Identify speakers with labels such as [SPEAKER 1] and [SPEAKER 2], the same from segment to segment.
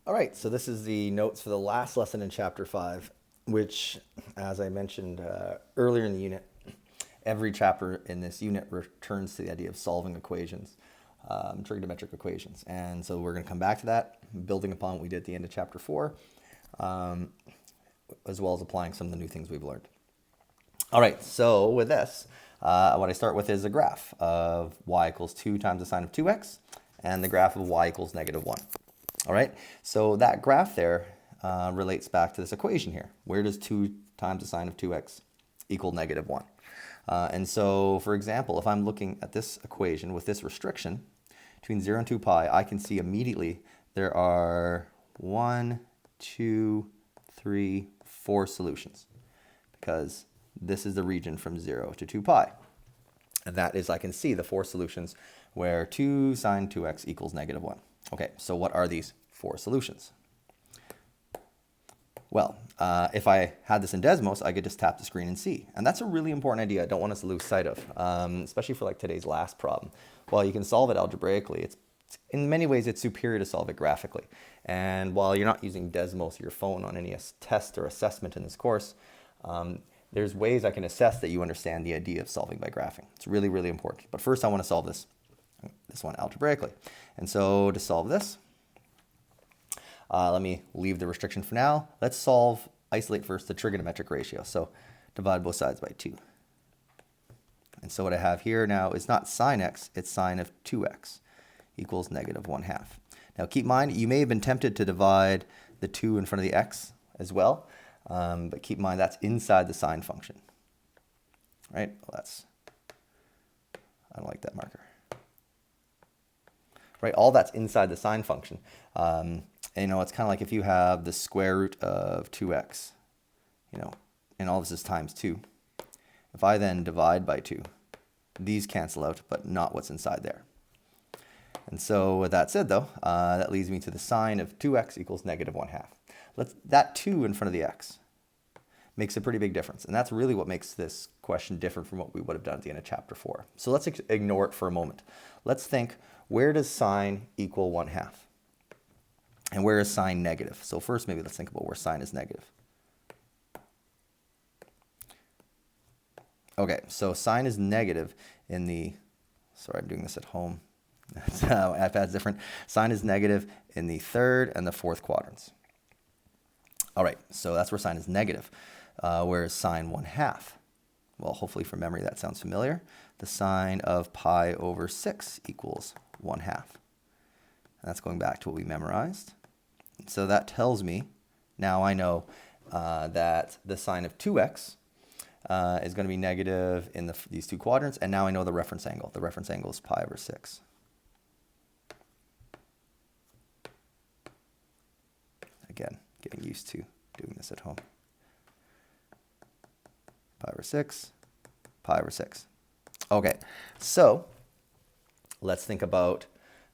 [SPEAKER 1] All right, so this is the notes for the last lesson in Chapter 5, which, as I mentioned earlier in the unit, every chapter in this unit returns to the idea of solving equations, trigonometric equations. And so we're going to come back to that, building upon what we did at the end of Chapter 4, as well as applying some of the new things we've learned. All right, so with this, what I start with is a graph of y equals 2 times the sine of 2x, and the graph of y equals negative 1. All right, so that graph there relates back to this equation here. Where does 2 times the sine of 2x equal negative 1? And so, for example, if I'm looking at this equation with this restriction between 0 and 2 pi, I can see immediately there are 1, 2, 3, 4 solutions, because this is the region from 0 to 2 pi. And that is, I can see the 4 solutions where 2 sine 2x equals negative 1. Okay, so what are these 4 solutions? Well, if I had this in Desmos, I could just tap the screen and see. And that's a really important idea I don't want us to lose sight of, especially for like today's last problem. While you can solve it algebraically, in many ways it's superior to solve it graphically. And while you're not using Desmos or your phone on any test or assessment in this course, there's ways I can assess that you understand the idea of solving by graphing. It's really, really important. But first I want to solve this one algebraically. And so to solve this, let me leave the restriction for now. Let's isolate first the trigonometric ratio. So divide both sides by 2. And so what I have here now is not sine x, it's sine of 2x equals negative 1/2. Now keep in mind, you may have been tempted to divide the 2 in front of the x as well, but keep in mind that's inside the sine function. Right? Well, I don't like that marker. Right, all that's inside the sine function. And, it's kind of like if you have the square root of 2x, and all this is times 2. If I then divide by 2, these cancel out, but not what's inside there. And so with that said, though, that leads me to the sine of 2x equals negative 1/2. That 2 in front of the x makes a pretty big difference. And that's really what makes this question different from what we would have done at the end of chapter 4. So let's ignore it for a moment. Let's think, where does sine equal 1/2? And where is sine negative? So first, maybe let's think about where sine is negative. Okay, so sine is negative in the, sorry, I'm doing this at home. iPad's different. Sine is negative in the 3rd and the 4th quadrants. All right, so that's where sine is negative. Where is sine 1/2? Well, hopefully from memory that sounds familiar. The sine of pi over 6 equals 1/2. And that's going back to what we memorized. So that tells me, now I know that the sine of 2x is going to be negative in these 2 quadrants, and now I know the reference angle. The reference angle is pi over 6. Again, getting used to doing this at home. Pi over 6, pi over 6. Okay, so let's think about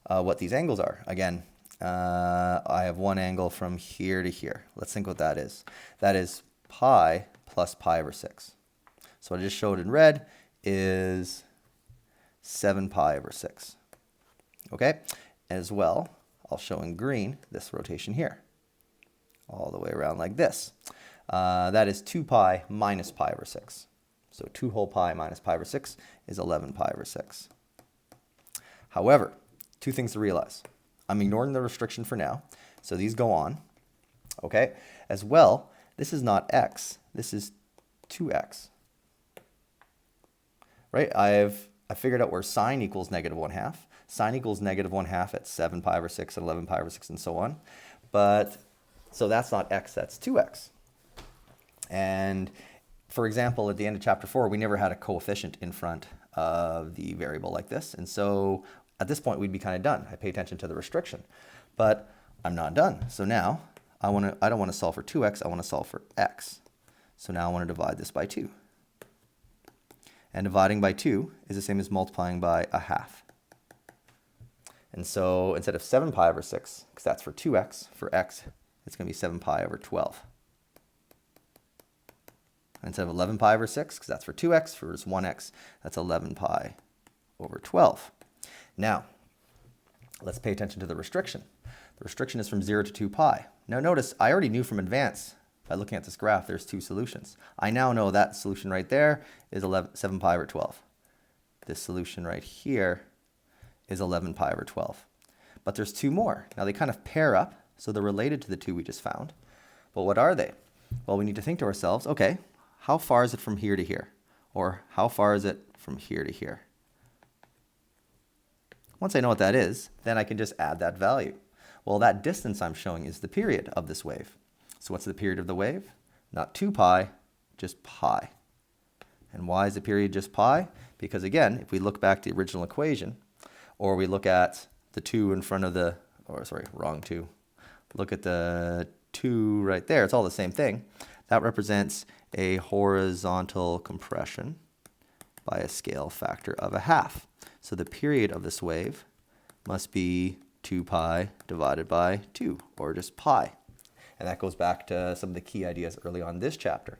[SPEAKER 1] what these angles are. Again, I have one angle from here to here. Let's think what that is. That is pi plus pi over 6. So what I just showed in red is 7 pi over 6. Okay, as well, I'll show in green this rotation here, all the way around like this. That is 2 pi minus pi over 6. So 2 whole pi minus pi over 6 is 11 pi over 6. However, 2 things to realize. I'm ignoring the restriction for now, so these go on. Okay, as well, this is not x, this is 2x. Right, I figured out where sine equals negative 1/2. Sine equals negative 1/2 at 7 pi over 6 and 11 pi over 6 and so on. But, so that's not x, that's 2x. And for example, at the end of chapter 4, we never had a coefficient in front of the variable like this. And so at this point, we'd be kind of done. I pay attention to the restriction, but I'm not done. So now I don't want to solve for 2x, I want to solve for x. So now I want to divide this by 2. And dividing by 2 is the same as multiplying by 1/2. And so instead of 7 pi over 6, because that's for 2x, for x, it's going to be 7 pi over 12. And instead of 11 pi over 6, because that's for 2x, for 1x, that's 11 pi over 12. Now, let's pay attention to the restriction. The restriction is from 0 to 2 pi. Now notice, I already knew from advance, by looking at this graph, there's two solutions. I now know that solution right there is 7 pi over 12. This solution right here is 11 pi over 12. But there's two more. Now they kind of pair up, so they're related to the two we just found. But what are they? Well, we need to think to ourselves, okay, how far is it from here to here? Or how far is it from here to here? Once I know what that is, then I can just add that value. Well, that distance I'm showing is the period of this wave. So what's the period of the wave? Not 2 pi, just pi. And why is the period just pi? Because again, if we look back to the original equation, or we look at the 2 in front of the, or sorry, wrong 2. Look at the 2 right there, it's all the same thing. That represents a horizontal compression by a scale factor of a half. So the period of this wave must be 2 pi divided by 2, or just pi. And that goes back to some of the key ideas early on in this chapter.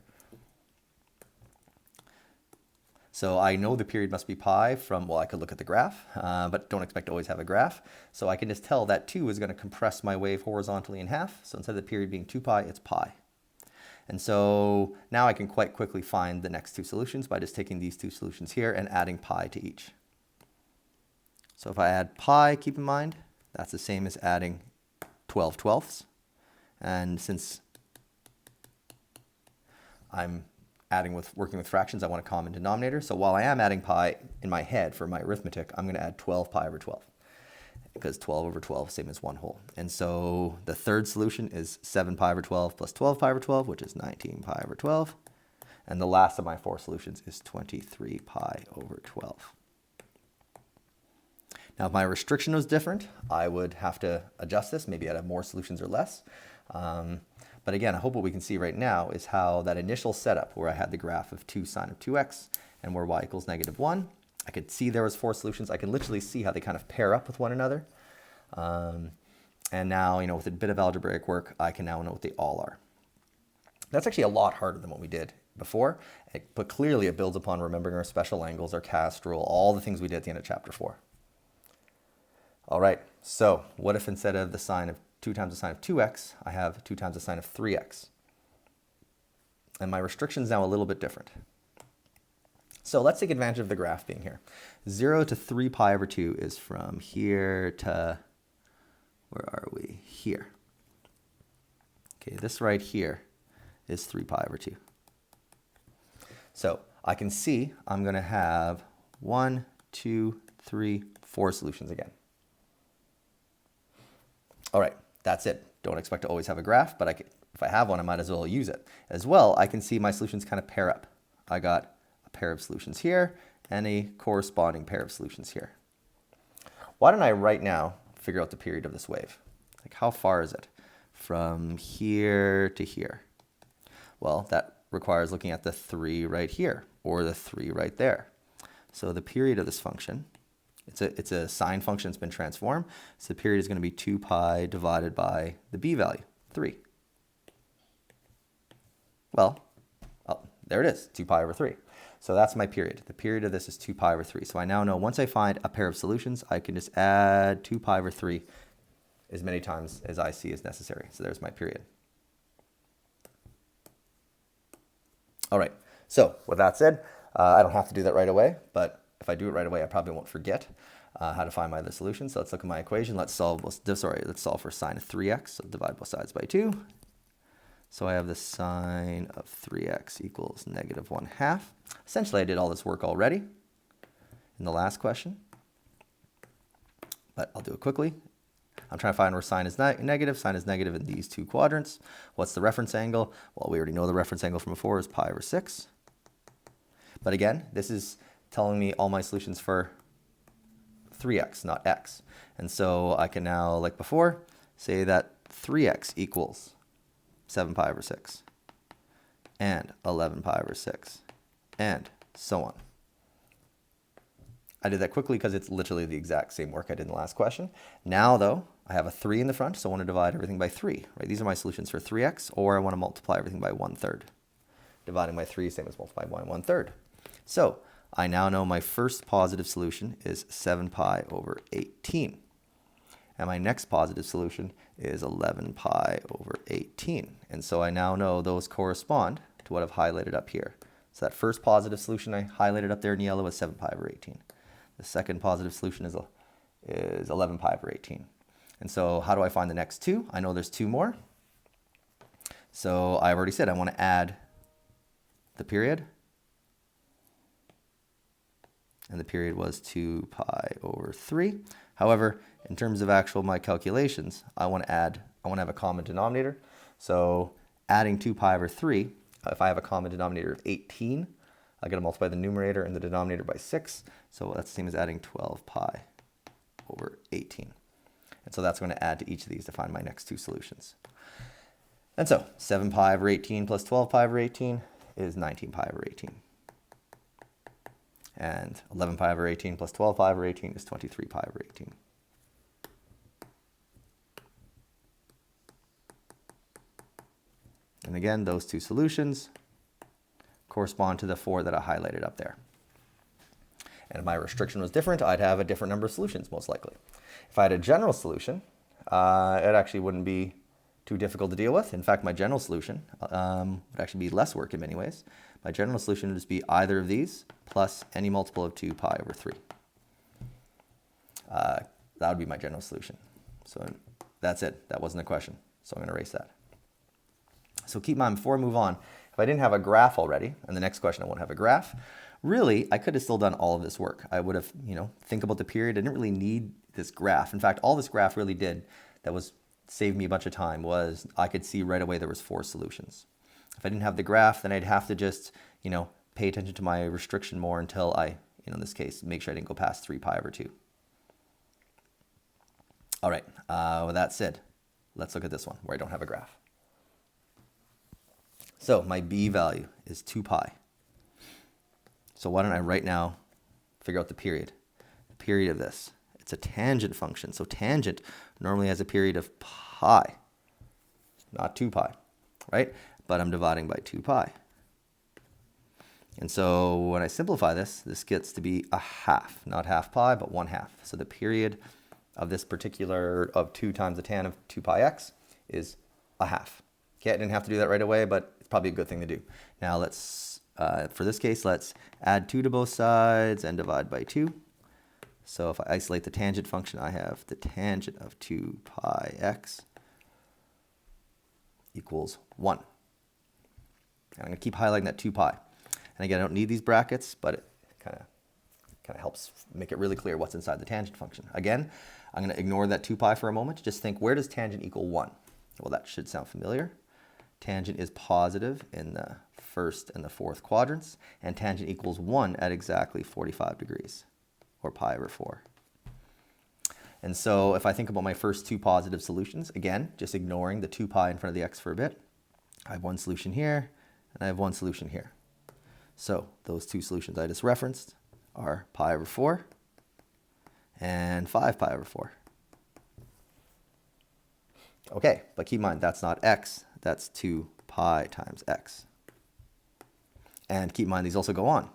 [SPEAKER 1] So I know the period must be pi from, well, I could look at the graph, but don't expect to always have a graph. So I can just tell that 2 is going to compress my wave horizontally in half. So instead of the period being 2 pi, it's pi. And so now I can quite quickly find the next two solutions by just taking these two solutions here and adding pi to each. So if I add pi, keep in mind, that's the same as adding 12 twelfths. And since I'm working with fractions, I want a common denominator. So while I am adding pi in my head for my arithmetic, I'm going to add 12 pi over 12. Because 12 over 12 is the same as 1 whole. And so the third solution is 7 pi over 12 plus 12 pi over 12, which is 19 pi over 12. And the last of my four solutions is 23 pi over 12. Now, if my restriction was different, I would have to adjust this. Maybe I'd have more solutions or less. But again, I hope what we can see right now is how that initial setup where I had the graph of 2 sine of 2x and where y equals -1, I could see there was four solutions. I can literally see how they kind of pair up with one another. And now, with a bit of algebraic work, I can now know what they all are. That's actually a lot harder than what we did before, but clearly it builds upon remembering our special angles, our cast rule, all the things we did at the end of chapter 4. All right, so what if instead of the sine of 2 times the sine of 2x, I have 2 times the sine of 3x? And my restriction is now a little bit different. So let's take advantage of the graph being here. 0 to 3 pi over 2 is from here to, where are we? Here. Okay, this right here is 3 pi over 2. So I can see I'm going to have 1, 2, 3, 4 solutions again. All right, that's it. Don't expect to always have a graph, but if I have one, I might as well use it. As well, I can see my solutions kind of pair up. I got a pair of solutions here and a corresponding pair of solutions here. Why don't I right now figure out the period of this wave? Like, how far is it from here to here? Well, that requires looking at the 3 right here or the 3 right there. So the period of this function, it's a sine function that's been transformed. So the period is going to be 2 pi divided by the b value, 3. Well, oh, there it is, 2 pi over 3. So that's my period. The period of this is 2 pi over 3. So I now know once I find a pair of solutions, I can just add 2 pi over 3 as many times as I see as necessary. So there's my period. All right, so with that said, I don't have to do that right away, but if I do it right away, I probably won't forget how to find my other solution. So let's look at my equation. Let's solve for sine of 3x. So divide both sides by 2. So I have the sine of 3x equals -1/2. Essentially, I did all this work already in the last question, but I'll do it quickly. I'm trying to find where sine is negative. Sine is negative in these two quadrants. What's the reference angle? Well, we already know the reference angle from before is pi over 6. But again, this is telling me all my solutions for 3x, not x. And so I can now, like before, say that 3x equals 7 pi over 6, and 11 pi over 6, and so on. I did that quickly because it's literally the exact same work I did in the last question. Now, though, I have a 3 in the front, so I want to divide everything by 3. Right? These are my solutions for 3x, or I want to multiply everything by 1/3. Dividing by 3 is the same as multiplying by 1/3. So I now know my first positive solution is 7 pi over 18. And my next positive solution is 11 pi over 18. And so I now know those correspond to what I've highlighted up here. So that first positive solution I highlighted up there in yellow is 7 pi over 18. The second positive solution is 11 pi over 18. And so how do I find the next two? I know there's two more. So I've already said I want to add the period. And the period was 2 pi over 3. However, in terms of actual my calculations, I want to have a common denominator. So adding 2 pi over 3, if I have a common denominator of 18, I got to multiply the numerator and the denominator by 6. So that's the same as adding 12 pi over 18. And so that's going to add to each of these to find my next two solutions. And so 7 pi over 18 plus 12 pi over 18 is 19 pi over 18. And 11 pi over 18 plus 12 pi over 18 is 23 pi over 18. And again, those two solutions correspond to the four that I highlighted up there. And if my restriction was different, I'd have a different number of solutions, most likely. If I had a general solution, it actually wouldn't be too difficult to deal with. In fact, my general solution would actually be less work in many ways. My general solution would just be either of these plus any multiple of 2 pi over 3. That would be my general solution. So that's it. That wasn't a question. So I'm going to erase that. So keep in mind, before I move on, if I didn't have a graph already, and the next question I won't have a graph, really, I could have still done all of this work. I would have, think about the period. I didn't really need this graph. In fact, all this graph really did that was saved me a bunch of time was I could see right away there was 4 solutions. If I didn't have the graph, then I'd have to just, pay attention to my restriction more until I, in this case, make sure I didn't go past 3 pi over 2. All right, with that said, let's look at this one where I don't have a graph. So my b value is 2 pi. So why don't I right now figure out the period? The period of this. It's a tangent function. So tangent normally has a period of pi, not 2 pi, right? But I'm dividing by 2 pi. And so when I simplify this, this gets to be a half, not half pi, but 1/2. So the period of this particular, of 2 times the tan of 2 pi x is a half. Okay, I didn't have to do that right away, but it's probably a good thing to do. Now let's, for this case, let's add 2 to both sides and divide by 2. So if I isolate the tangent function, I have the tangent of 2 pi x equals 1. And I'm going to keep highlighting that 2 pi. And again, I don't need these brackets, but it kind of helps make it really clear what's inside the tangent function. Again, I'm going to ignore that 2 pi for a moment. Just think, where does tangent equal 1? Well, that should sound familiar. Tangent is positive in the first and the fourth quadrants, and tangent equals 1 at exactly 45 degrees, or pi over 4. And so if I think about my first 2 positive solutions, again, just ignoring the 2 pi in front of the x for a bit, I have one solution here, and I have one solution here. So those 2 solutions I just referenced are pi over 4 and 5 pi over 4. Okay, but keep in mind, that's not x, that's 2 pi times x. And keep in mind, these also go on.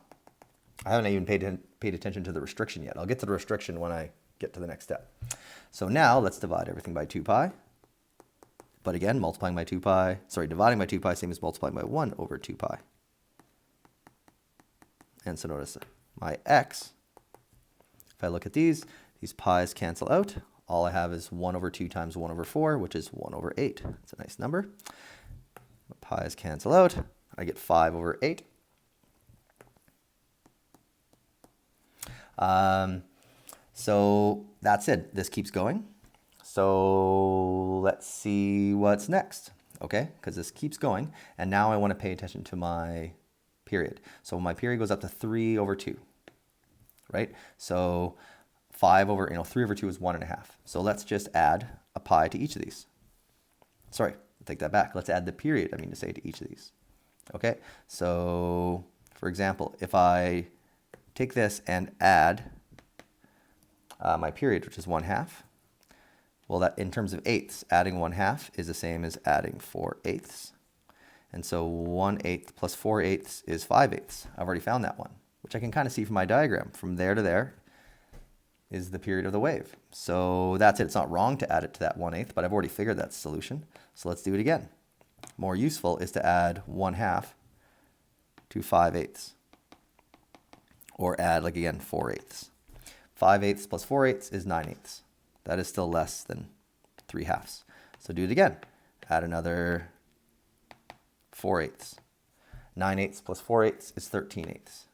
[SPEAKER 1] I haven't even paid attention to the restriction yet. I'll get to the restriction when I get to the next step. So now let's divide everything by 2 pi. But again, dividing by 2 pi, same as multiplying by 1 over 2 pi. And so notice my x, if I look at these pi's cancel out. All I have is 1 over 2 times 1 over 4, which is 1 over 8. It's a nice number. My pi's cancel out. I get 5 over 8. So that's it. This keeps going. So let's see what's next, okay? Because this keeps going. And now I want to pay attention to my period. So my period goes up to 3 over 2, right? So 3 over 2 is 1.5. So let's just add a pi to each of these. Sorry, I'll take that back. Let's add the period, to each of these. Okay, so for example, if I take this and add my period, which is 1/2, well, that in terms of eighths, adding 1/2 is the same as adding 4/8. And so 1/8 plus 4/8 is 5/8. I've already found that one, which I can kind of see from my diagram. From there to there, is the period of the wave. So that's it. It's not wrong to add it to that 1/8, but I've already figured that's the solution. So let's do it again. More useful is to add 1/2 to 5/8. Or add, like again, 4/8. 5/8 plus 4/8 is 9/8. That is still less than 3/2. So do it again. Add another 4/8. 9/8 plus 4/8 is 13/8.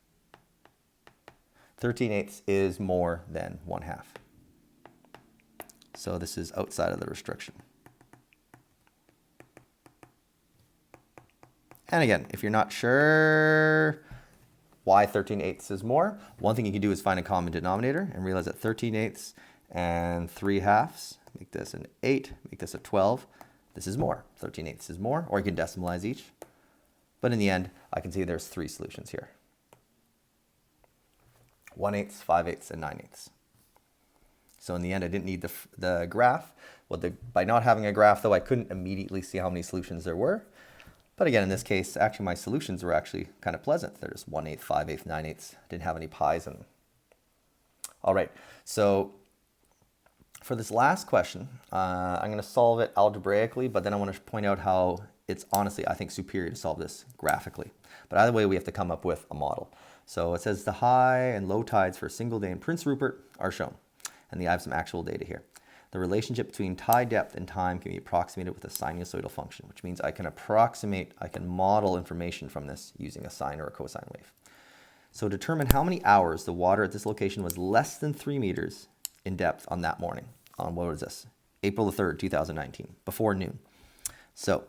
[SPEAKER 1] 13/8 is more than 1/2. So this is outside of the restriction. And again, if you're not sure why 13/8 is more, one thing you can do is find a common denominator and realize that 13/8 and 3/2, make this an 8, make this a 12. This is more. 13/8 is more, or you can decimalize each. But in the end, I can see there's 3 solutions here. 1/8, 5/8, and 9/8. So in the end, I didn't need the graph. By not having a graph, though, I couldn't immediately see how many solutions there were. But again, in this case, actually my solutions were actually kind of pleasant. There's 1/8, 5/8, 9/8. Didn't have any pi's in them. All right, so for this last question, I'm going to solve it algebraically, but then I want to point out how it's honestly, I think, superior to solve this graphically. But either way, we have to come up with a model. So it says the high and low tides for a single day in Prince Rupert are shown. And I have some actual data here. The relationship between tide depth and time can be approximated with a sinusoidal function, which means I can model information from this using a sine or a cosine wave. So determine how many hours the water at this location was less than 3 meters in depth on that morning. On what was this? April the 3rd, 2019, before noon. So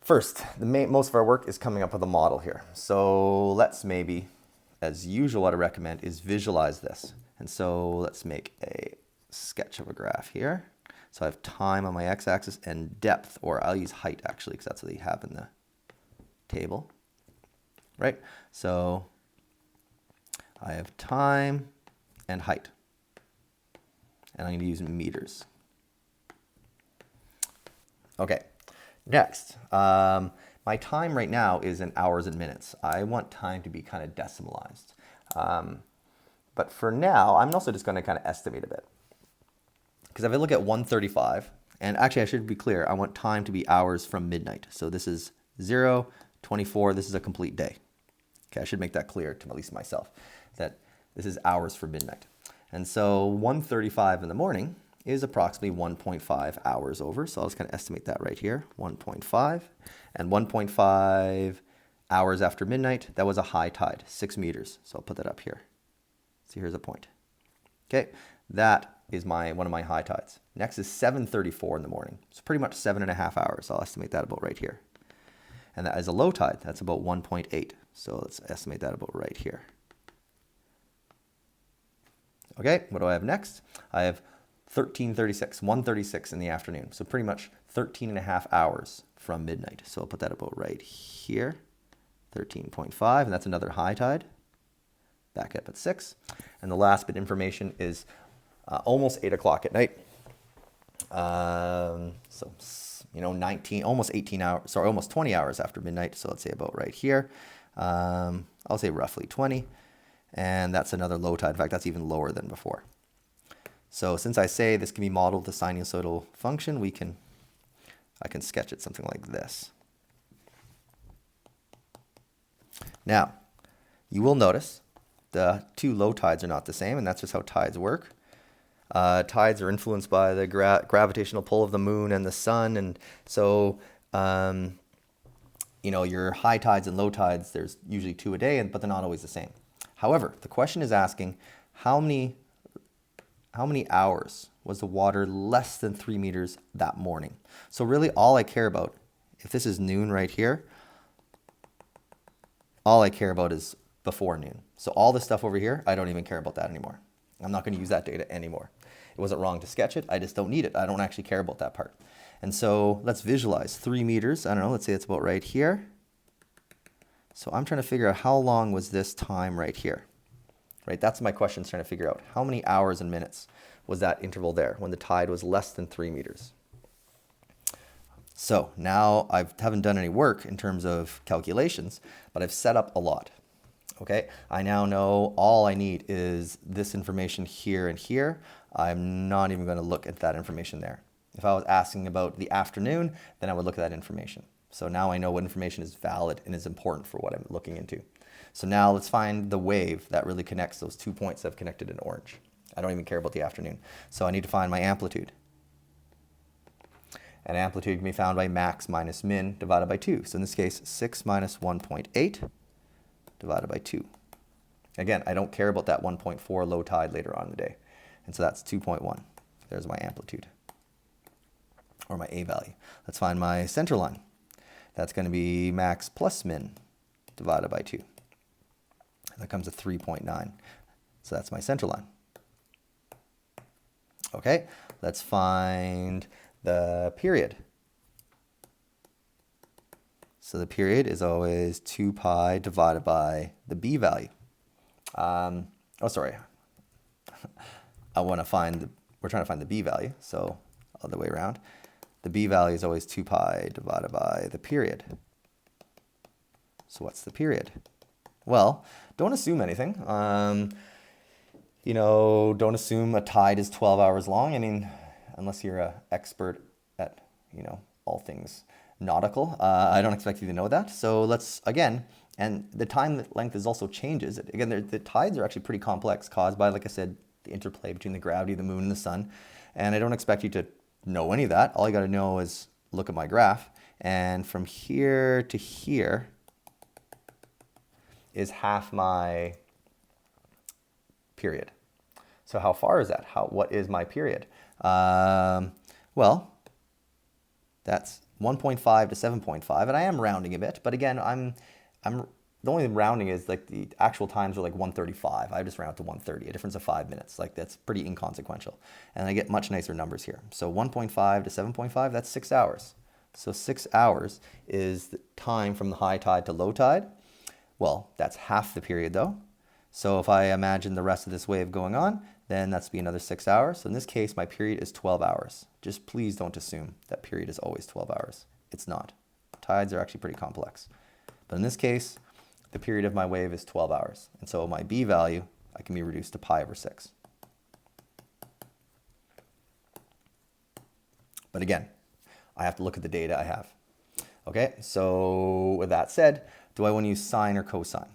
[SPEAKER 1] first, most of our work is coming up with a model here. So let's maybe, as usual, what I recommend is visualize this. And so let's make a sketch of a graph here. So I have time on my x-axis and depth, or I'll use height actually, because that's what they have in the table, right? So I have time and height, and I'm going to use meters. Okay, next, my time right now is in hours and minutes. I want time to be kind of decimalized. But for now, I'm also just going to kind of estimate a bit. Because if I look at 1:35, and actually I should be clear, I want time to be hours from midnight. So this is 0, 24, this is a complete day. Okay, I should make that clear to at least myself, that this is hours from midnight. And so 1:35 in the morning is approximately 1.5 hours over. So I'll just kind of estimate that right here, 1.5. And 1.5 hours after midnight, that was a high tide, 6 meters. So I'll put that up here. So here's a point. Okay, that is one of my high tides. Next is 7:34 in the morning. So pretty much 7.5 hours. I'll estimate that about right here. And that is a low tide. That's about 1.8. So let's estimate that about right here. Okay, what do I have next? I have 13:36, 1:36 in the afternoon. So pretty much 13.5 hours from midnight. So I'll put that about right here. 13.5, and that's another high tide. Back up at 6. And the last bit of information is almost 8 o'clock at night. So, 19, almost 18 hours, sorry, almost 20 hours after midnight. So let's say about right here. I'll say roughly 20. And that's another low tide. In fact, that's even lower than before. So since I say this can be modeled with a sinusoidal function, I can sketch it something like this. Now, you will notice the 2 low tides are not the same, and that's just how tides work. Tides are influenced by the gravitational pull of the moon and the sun, and so your high tides and low tides, there's usually 2 a day, but they're not always the same. However, the question is asking how many hours was the water less than 3 meters that morning? So really all I care about, if this is noon right here, all I care about is before noon. So all this stuff over here, I don't even care about that anymore. I'm not going to use that data anymore. It wasn't wrong to sketch it. I just don't need it. I don't actually care about that part. And so let's visualize 3 meters. I don't know, let's say it's about right here. So I'm trying to figure out how long was this time right here. Right, that's my question, trying to figure out how many hours and minutes was that interval there when the tide was less than 3 meters. So now I haven't done any work in terms of calculations, but I've set up a lot. Okay, I now know all I need is this information here and here. I'm not even going to look at that information there. If I was asking about the afternoon, then I would look at that information. So now I know what information is valid and is important for what I'm looking into. So now let's find the wave that really connects those 2 points that I've connected in orange. I don't even care about the afternoon. So I need to find my amplitude. And amplitude can be found by max minus min divided by 2. So in this case, 6 minus 1.8 divided by 2. Again, I don't care about that 1.4 low tide later on in the day. And so that's 2.1. There's my amplitude, or my A value. Let's find my center line. That's going to be max plus min divided by 2. That comes to 3.9. So that's my center line. Okay, let's find the period. So the period is always 2 pi divided by the B value. Oh, sorry. We're trying to find the B value, so other way around. The B value is always 2 pi divided by the period. So what's the period? Well, don't assume anything. Don't assume a tide is 12 hours long. I mean, unless you're an expert at, all things nautical. I don't expect you to know that. So let's, again, and the time length is also changes. Again, the tides are actually pretty complex, caused by, like I said, the interplay between the gravity of the moon and the sun. And I don't expect you to know any of that. All you got to know is look at my graph. And from here to here is half my period. So how far is that? What is my period? Well, that's 1.5 to 7.5, and I am rounding a bit, but again, I'm the only rounding is like the actual times are like 135. I just round to 130, a difference of 5 minutes. Like that's pretty inconsequential, and I get much nicer numbers here. So 1.5 to 7.5, that's 6 hours. So 6 hours is the time from the high tide to low tide. Well, that's half the period though. So if I imagine the rest of this wave going on, then that's be another 6 hours. So in this case, my period is 12 hours. Just please don't assume that period is always 12 hours. It's not. Tides are actually pretty complex. But in this case, the period of my wave is 12 hours. And so my B value, I can be reduced to pi over 6. But again, I have to look at the data I have. Okay, so with that said, do I want to use sine or cosine?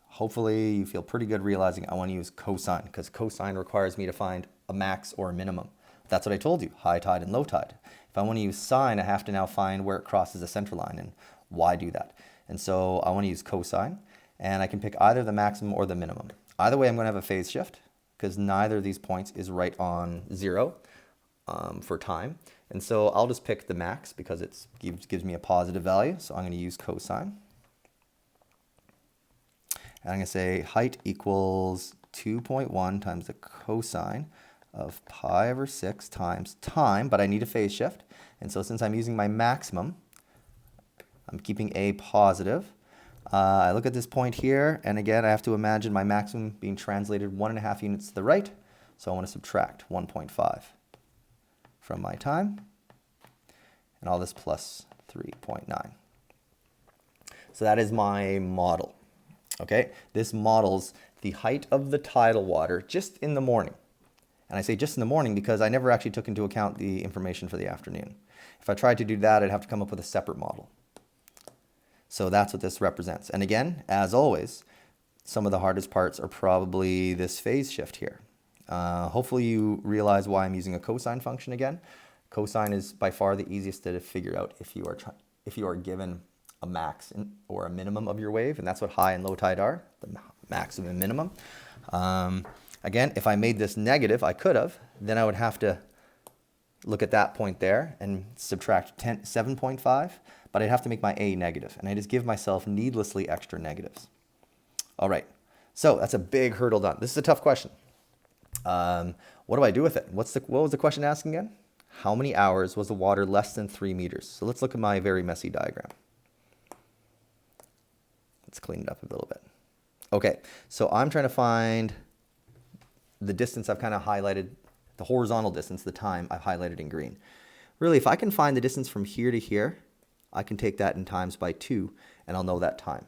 [SPEAKER 1] Hopefully you feel pretty good realizing I want to use cosine, because cosine requires me to find a max or a minimum. That's what I told you, high tide and low tide. If I want to use sine, I have to now find where it crosses the center line and why do that. And so I want to use cosine, and I can pick either the maximum or the minimum. Either way, I'm going to have a phase shift, because neither of these points is right on 0 for time. And so I'll just pick the max because it gives me a positive value. So I'm going to use cosine. And I'm going to say height equals 2.1 times the cosine of pi over 6 times time, but I need a phase shift. And so since I'm using my maximum, I'm keeping A positive. I look at this point here, and again, I have to imagine my maximum being translated 1.5 units to the right. So I want to subtract 1.5 from my time, and all this plus 3.9. So that is my model. Okay, this models the height of the tidal water just in the morning. And I say just in the morning because I never actually took into account the information for the afternoon. If I tried to do that, I'd have to come up with a separate model. So that's what this represents. And again, as always, some of the hardest parts are probably this phase shift here. Hopefully you realize why I'm using a cosine function again. Cosine is by far the easiest to figure out if you are given a max or a minimum of your wave, and that's what high and low tide are, the maximum and minimum. Again, if I made this negative, I could have, then I would have to look at that point there and subtract 7.5, but I'd have to make my A negative, and I just give myself needlessly extra negatives. All right, so that's a big hurdle done. This is a tough question. What do I do with it? What was the question asking again? How many hours was the water less than 3 meters? So let's look at my very messy diagram. Let's clean it up a little bit. Okay, so I'm trying to find the distance I've kind of highlighted, the horizontal distance, the time I've highlighted in green. Really, if I can find the distance from here to here, I can take that in times by 2, and I'll know that time.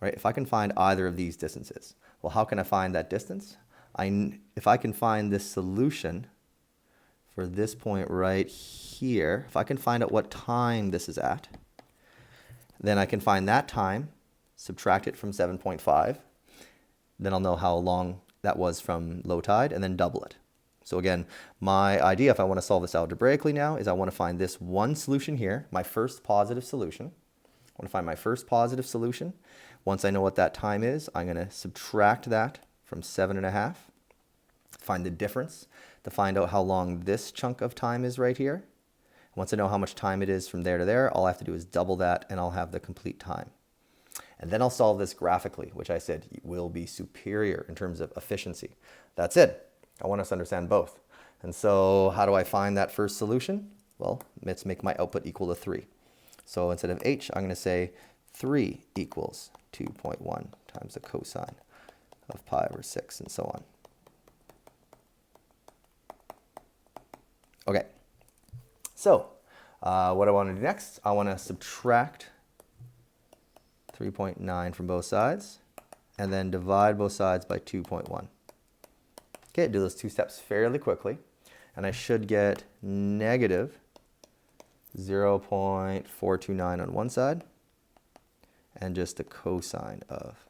[SPEAKER 1] right? If I can find either of these distances, well, how can I find that distance? If I can find this solution for this point right here, if I can find out what time this is at, then I can find that time, subtract it from 7.5, then I'll know how long that was from low tide, and then double it. So again, my idea, if I want to solve this algebraically now, is I want to find this one solution here, my first positive solution. I want to find my first positive solution. Once I know what that time is, I'm going to subtract that from 7.5, find the difference to find out how long this chunk of time is right here. Once I know how much time it is from there to there, all I have to do is double that and I'll have the complete time. And then I'll solve this graphically, which I said will be superior in terms of efficiency. That's it. I want us to understand both. And so how do I find that first solution? Well, let's make my output equal to 3. So instead of h, I'm going to say 3 equals 2.1 times the cosine of pi over 6, and so on. Okay, so what I want to do next, I want to subtract 3.9 from both sides, and then divide both sides by 2.1. Okay, do those two steps fairly quickly, and I should get negative 0.429 on one side, and just the cosine of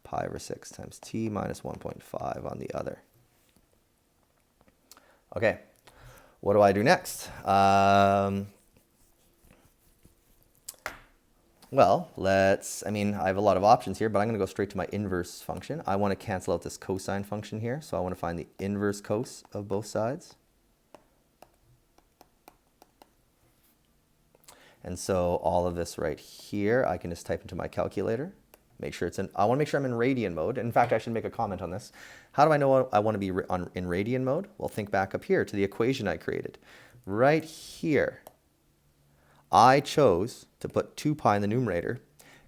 [SPEAKER 1] pi over 6 times t minus 1.5 on the other. Okay, what do I do next? Well, I have a lot of options here, but I'm going to go straight to my inverse function. I want to cancel out this cosine function here, so I want to find the inverse cos of both sides. And so all of this right here, I can just type into my calculator. Make sure I want to make sure I'm in radian mode. In fact, I should make a comment on this. How do I know I want to be in radian mode? Well, think back up here to the equation I created. Right here, I chose to put 2 pi in the numerator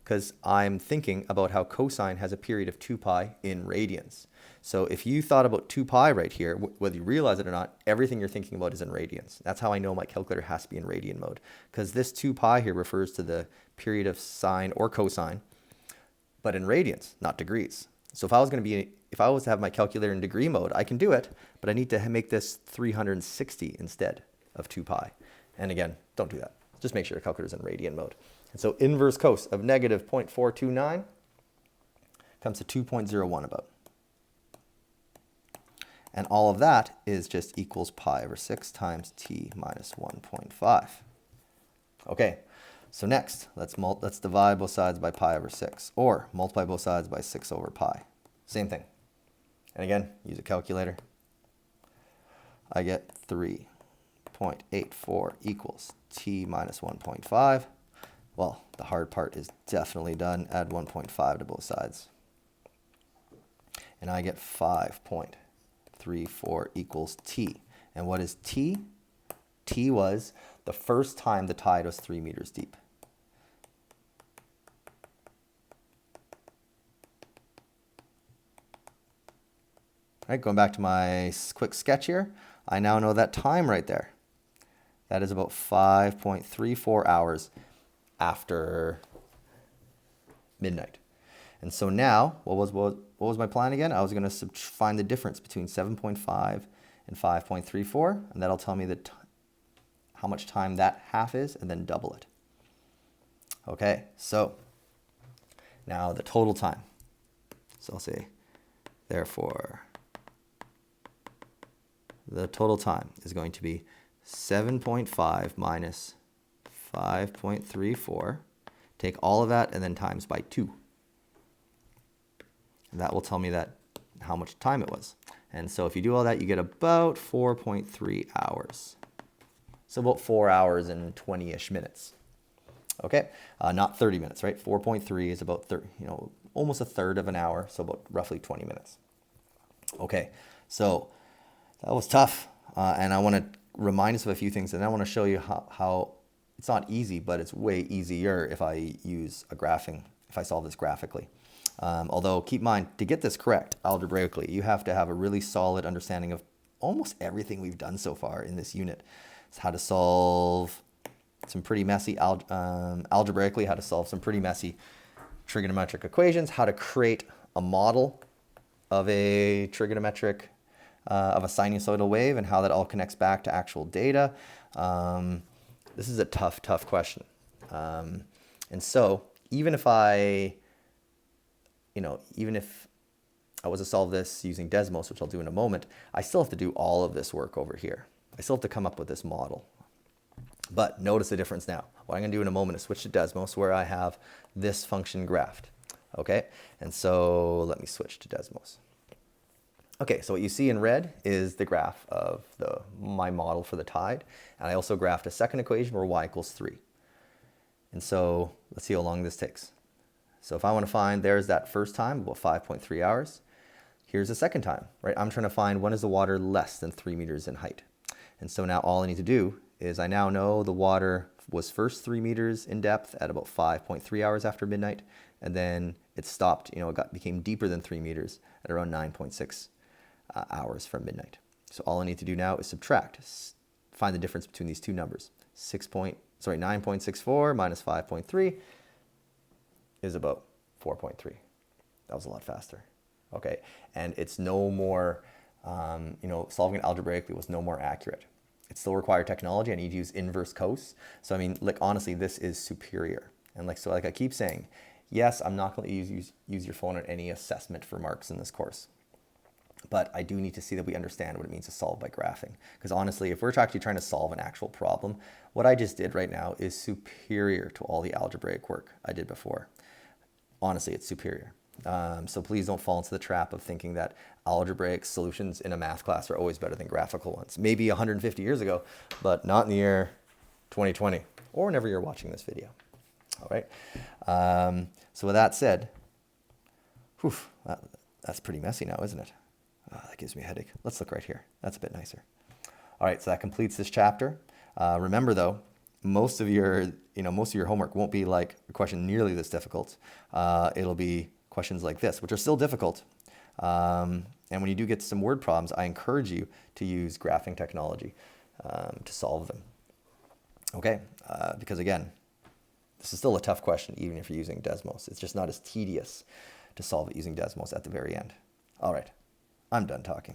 [SPEAKER 1] because I'm thinking about how cosine has a period of 2 pi in radians. So if you thought about 2 pi right here, whether you realize it or not, everything you're thinking about is in radians. That's how I know my calculator has to be in radian mode, because this 2 pi here refers to the period of sine or cosine, but in radians, not degrees. So if I was to have my calculator in degree mode, I can do it, but I need to make this 360 instead of 2 pi. And again, don't do that. Just make sure your calculator is in radian mode. And so inverse cos of negative 0.429 comes to 2.01 about. And all of that is just equals pi over 6 times t minus 1.5. Okay, so next, let's divide both sides by pi over 6, or multiply both sides by 6 over pi. Same thing. And again, use a calculator. I get 3.84 equals t minus 1.5. Well, the hard part is definitely done. Add 1.5 to both sides. And I get 5.34 equals t. And what is t? T was the first time the tide was 3 meters deep. All right, going back to my quick sketch here, I now know that time right there. That is about 5.34 hours after midnight. And so now, what was my plan again? I was going to find the difference between 7.5 and 5.34, and that'll tell me how much time that half is, and then double it. Okay, so now the total time. So I'll say, therefore, the total time is going to be 7.5 minus 5.34. Take all of that and then times by 2. And that will tell me how much time it was. And so if you do all that, you get about 4.3 hours. So about 4 hours and 20-ish minutes. Okay, not 30 minutes, right? 4.3 is about almost a third of an hour, so about roughly 20 minutes. Okay, so that was tough, and I want to remind us of a few things, and I want to show you how it's not easy, but it's way easier if I use if I solve this graphically. Although keep in mind, to get this correct algebraically, you have to have a really solid understanding of almost everything we've done so far in this unit. It's how to solve some pretty messy algebraically, how to solve some pretty messy trigonometric equations, how to create a model of a trigonometric, of a sinusoidal wave, and how that all connects back to actual data. This is a tough question. And so even if I was to solve this using Desmos, which I'll do in a moment, I still have to do all of this work over here. I still have to come up with this model. But notice the difference now. What I'm going to do in a moment is switch to Desmos, where I have this function graphed. Okay, and so let me switch to Desmos. Okay, so what you see in red is the graph of my model for the tide. And I also graphed a second equation where y equals 3. And so let's see how long this takes. So if I want to find, there's that first time, about 5.3 hours. Here's the second time, right? I'm trying to find when is the water less than 3 meters in height. And so now all I need to do is I now know the water was first 3 meters in depth at about 5.3 hours after midnight. And then it stopped, it became deeper than 3 meters at around 9.6 hours from midnight. So all I need to do now is subtract, find the difference between these two numbers. 9.64 minus 5.3 is about 4.3. That was a lot faster. Okay, and it's no more, solving it algebraically was no more accurate. It still required technology. I need to use inverse cos. So I mean, honestly, this is superior. And like I keep saying, yes, I'm not going to use your phone on any assessment for marks in this course. But I do need to see that we understand what it means to solve by graphing. Because honestly, if we're actually trying to solve an actual problem, what I just did right now is superior to all the algebraic work I did before. Honestly, it's superior. So please don't fall into the trap of thinking that algebraic solutions in a math class are always better than graphical ones. Maybe 150 years ago, but not in the year 2020 or whenever you're watching this video. All right. So with that said, that's pretty messy now, isn't it? That gives me a headache. Let's look right here. That's a bit nicer. All right, so that completes this chapter. Remember though, most of your homework won't be like a question nearly this difficult. It'll be questions like this, which are still difficult. And when you do get some word problems, I encourage you to use graphing technology to solve them. Okay, because again, this is still a tough question, even if you're using Desmos. It's just not as tedious to solve it using Desmos at the very end. All right, I'm done talking.